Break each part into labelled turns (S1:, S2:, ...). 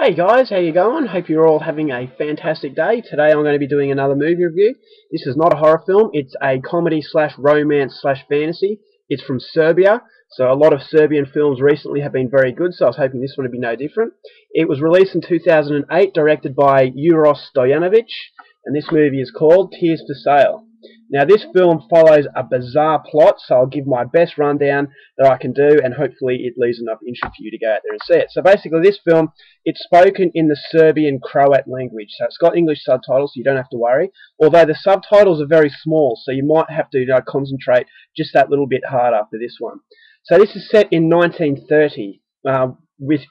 S1: Hey guys, how you going? Hope you're all having a fantastic day. Today I'm going to be doing another movie review. This is not a horror film, it's a comedy slash romance slash fantasy. It's from Serbia, so a lot of Serbian films recently have been very good, so I was hoping this one would be no different. It was released in 2008, directed by Uros Stojanovic, and this movie is called Tears for Sale. Now this film follows a bizarre plot, so I'll give my best rundown that I can do, and hopefully it leaves enough interest for you to go out there and see it. So basically this film, it's spoken in the Serbian Croat language, so it's got English subtitles, so you don't have to worry, although the subtitles are very small, so you might have to concentrate just that little bit harder for this one. So this is set in 1930,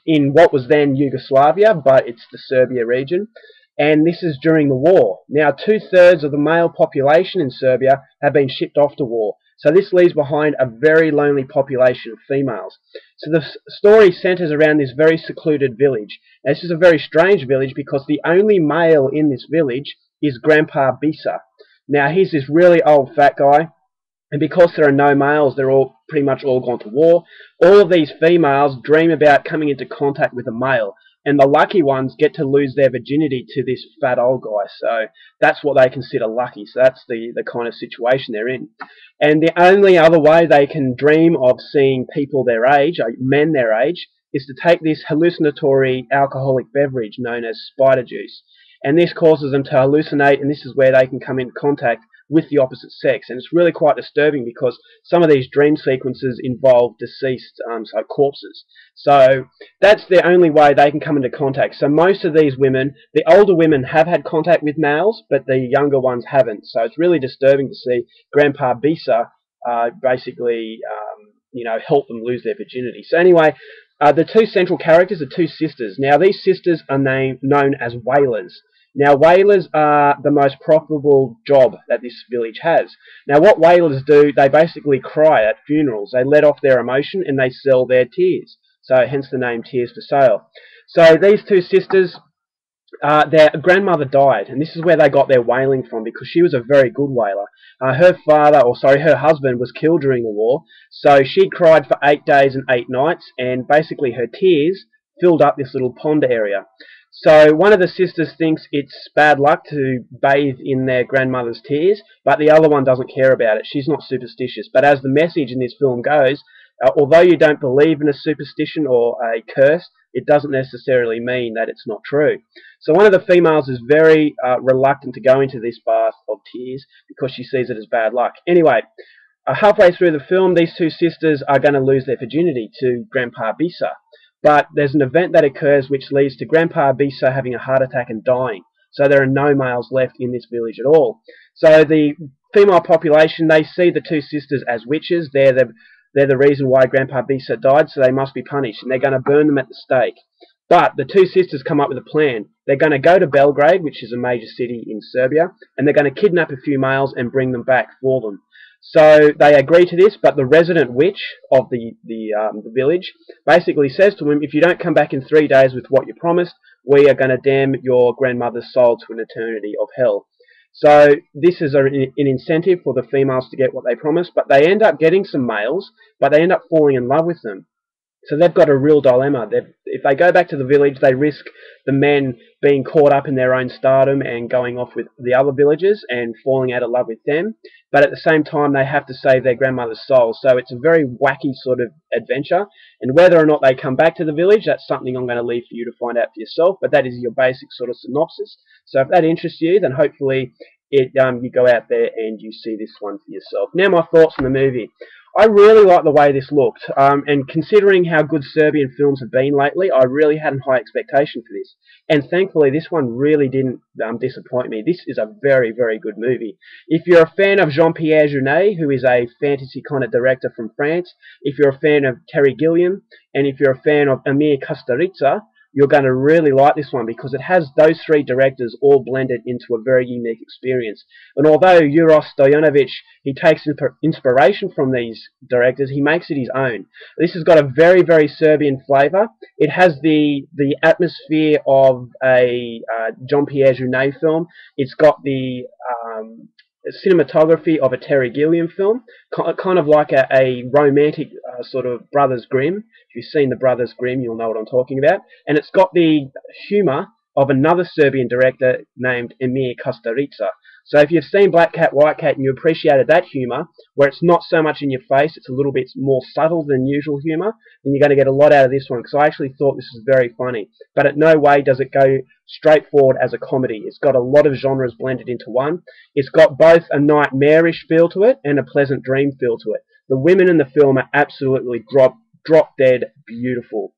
S1: in what was then Yugoslavia, but it's the Serbia region. And this is during the war. Now, 2/3 of the male population in Serbia have been shipped off to war. So this leaves behind a very lonely population of females. So the story centers around this very secluded village. Now, this is a very strange village because the only male in this village is Grandpa Bisa. Now, he's this really old fat guy. And because there are no males, they're all pretty much all gone to war. All of these females dream about coming into contact with a male. And the lucky ones get to lose their virginity to this fat old guy. So that's what they consider lucky. So that's the kind of situation they're in. And the only other way they can dream of seeing people their age, men their age, is to take this hallucinatory alcoholic beverage known as spider juice. And this causes them to hallucinate, and this is where they can come into contact with the opposite sex. And it's really quite disturbing because some of these dream sequences involve deceased so corpses. So that's the only way they can come into contact. So most of these women, the older women have had contact with males, but the younger ones haven't. So it's really disturbing to see Grandpa Bisa basically help them lose their virginity. So anyway, the two central characters are two sisters. Now these sisters are known as whalers. Now, whalers are the most profitable job that this village has. Now, what whalers do, they basically cry at funerals. They let off their emotion and they sell their tears. So, hence the name Tears for Sale. So, these two sisters, their grandmother died, and this is where they got their wailing from because she was a very good whaler. Her husband was killed during the war, so she cried for 8 days and 8 nights, and basically her tears filled up this little pond area. So one of the sisters thinks it's bad luck to bathe in their grandmother's tears, but the other one doesn't care about it. She's not superstitious. But as the message in this film goes, although you don't believe in a superstition or a curse, it doesn't necessarily mean that it's not true. So one of the females is very reluctant to go into this bath of tears because she sees it as bad luck. Anyway, halfway through the film, these two sisters are going to lose their virginity to Grandpa Bisa. But there's an event that occurs which leads to Grandpa Bisa having a heart attack and dying. So there are no males left in this village at all. So the female population, they see the two sisters as witches. They're the reason why Grandpa Bisa died, so they must be punished. And they're going to burn them at the stake. But the two sisters come up with a plan. They're going to go to Belgrade, which is a major city in Serbia, and they're going to kidnap a few males and bring them back for them. So they agree to this, but the resident witch of the village basically says to them, if you don't come back in 3 days with what you promised, we are going to damn your grandmother's soul to an eternity of hell. So this is an incentive for the females to get what they promised, but they end up getting some males, but they end up falling in love with them. So they've got a real dilemma. If they go back to the village, they risk the men being caught up in their own stardom and going off with the other villagers and falling out of love with them. But at the same time, they have to save their grandmother's soul. So it's a very wacky sort of adventure. And whether or not they come back to the village, that's something I'm going to leave for you to find out for yourself. But that is your basic sort of synopsis. So if that interests you, then hopefully you go out there and you see this one for yourself. Now my thoughts on the movie. I really like the way this looked, and considering how good Serbian films have been lately, I really had a high expectation for this. And thankfully, this one really didn't disappoint me. This is a very, very good movie. If you're a fan of Jean-Pierre Jeunet, who is a fantasy kind of director from France, if you're a fan of Terry Gilliam, and if you're a fan of Emir Kusturica, you're going to really like this one because it has those three directors all blended into a very unique experience. And although Uros Stojanovic, he takes inspiration from these directors, he makes it his own. This has got a very, very Serbian flavour. It has the atmosphere of a Jean-Pierre Jeunet film. It's got the cinematography of a Terry Gilliam film, kind of like a romantic sort of Brothers Grimm. If you've seen the Brothers Grimm, you'll know what I'm talking about. And it's got the humour of another Serbian director named Emir Kusturica. So if you've seen Black Cat, White Cat and you appreciated that humour, where it's not so much in your face, it's a little bit more subtle than usual humour, then you're going to get a lot out of this one, because I actually thought this was very funny. But at no way does it go straightforward as a comedy. It's got a lot of genres blended into one. It's got both a nightmarish feel to it and a pleasant dream feel to it. The women in the film are absolutely drop dead beautiful.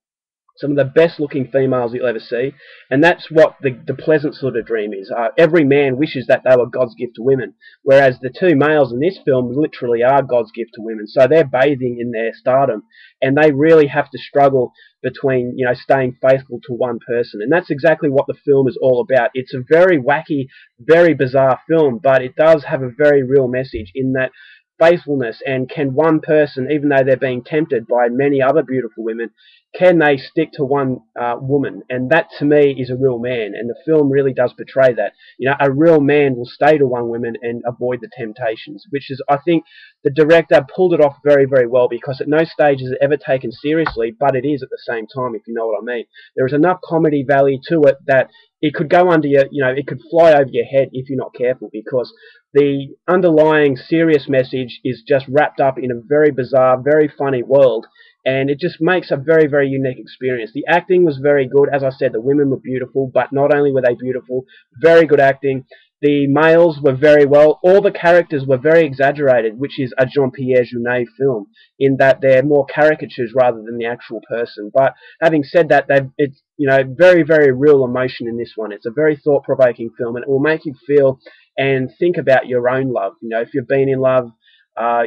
S1: Some of the best looking females you'll ever see, and that's what the pleasant sort of dream is. Every man wishes that they were God's gift to women, whereas the two males in this film literally are God's gift to women. So they're bathing in their stardom, and they really have to struggle between, you know, staying faithful to one person, and that's exactly what the film is all about. It's a very wacky, very bizarre film, but it does have a very real message in that faithfulness, and can one person, even though they're being tempted by many other beautiful women, can they stick to one woman? And that to me is a real man, and the film really does portray that. You know, a real man will stay to one woman and avoid the temptations, which is, I think, the director pulled it off very, very well, because at no stage is it ever taken seriously, but it is at the same time, if you know what I mean. There is enough comedy value to it that it could go under your, you know, it could fly over your head if you're not careful, because the underlying serious message is just wrapped up in a very bizarre, very funny world, and it just makes a very, very unique experience. The acting was very good. As I said, the women were beautiful, but not only were they beautiful, very good acting. The males were very well. All the characters were very exaggerated, which is a Jean-Pierre Jeunet film, in that they're more caricatures rather than the actual person. But having said that, it's, you know, very, very real emotion in this one. It's a very thought-provoking film, and it will make you feel and think about your own love. You know, if you've been in love,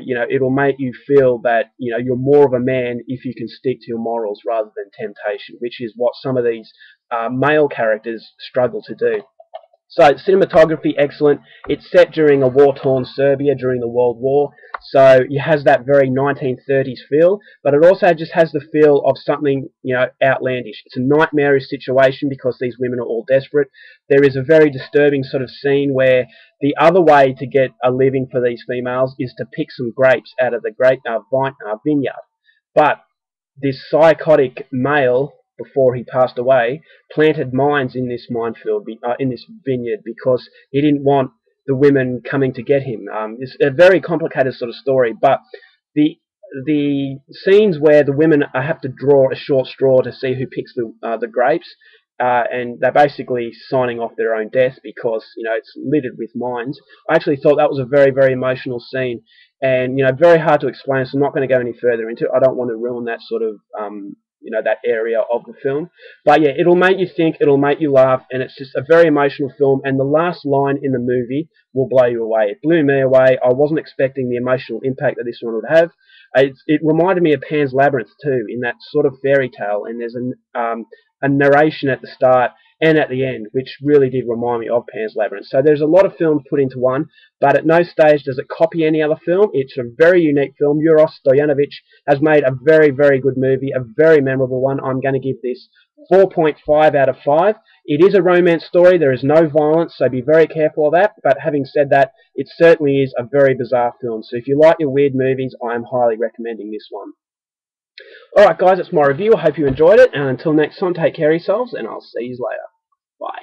S1: you know, it'll make you feel that, you know, you're more of a man if you can stick to your morals rather than temptation, which is what some of these male characters struggle to do. So, cinematography excellent. It's set during a war-torn Serbia during the World War, so it has that very 1930s feel, but it also just has the feel of something, you know, outlandish. It's a nightmarish situation because these women are all desperate. There is a very disturbing sort of scene where the other way to get a living for these females is to pick some grapes out of the grape vineyard. But this psychotic male, before he passed away, planted mines in this minefield, in this vineyard, because he didn't want the women coming to get him. It's a very complicated sort of story, but the scenes where the women have to draw a short straw to see who picks the grapes, and they're basically signing off their own death because, you know, it's littered with mines. I actually thought that was a very, very emotional scene, and, you know, very hard to explain, so I'm not going to go any further into it. I don't want to ruin that sort of you know, that area of the film. But yeah, it'll make you think, it'll make you laugh, and it's just a very emotional film, and the last line in the movie will blow you away. It blew me away. I wasn't expecting the emotional impact that this one would have. It reminded me of Pan's Labyrinth too, in that sort of fairy tale, and there's a narration at the start and at the end, which really did remind me of Pan's Labyrinth. So there's a lot of films put into one, but at no stage does it copy any other film. It's a very unique film. Uros Stojanovic has made a very, very good movie, a very memorable one. I'm going to give this 4.5 out of 5. It is a romance story. There is no violence, so be very careful of that. But having said that, it certainly is a very bizarre film. So if you like your weird movies, I am highly recommending this one. Alright guys, that's my review. I hope you enjoyed it, and until next time, take care of yourselves, and I'll see you later. Bye.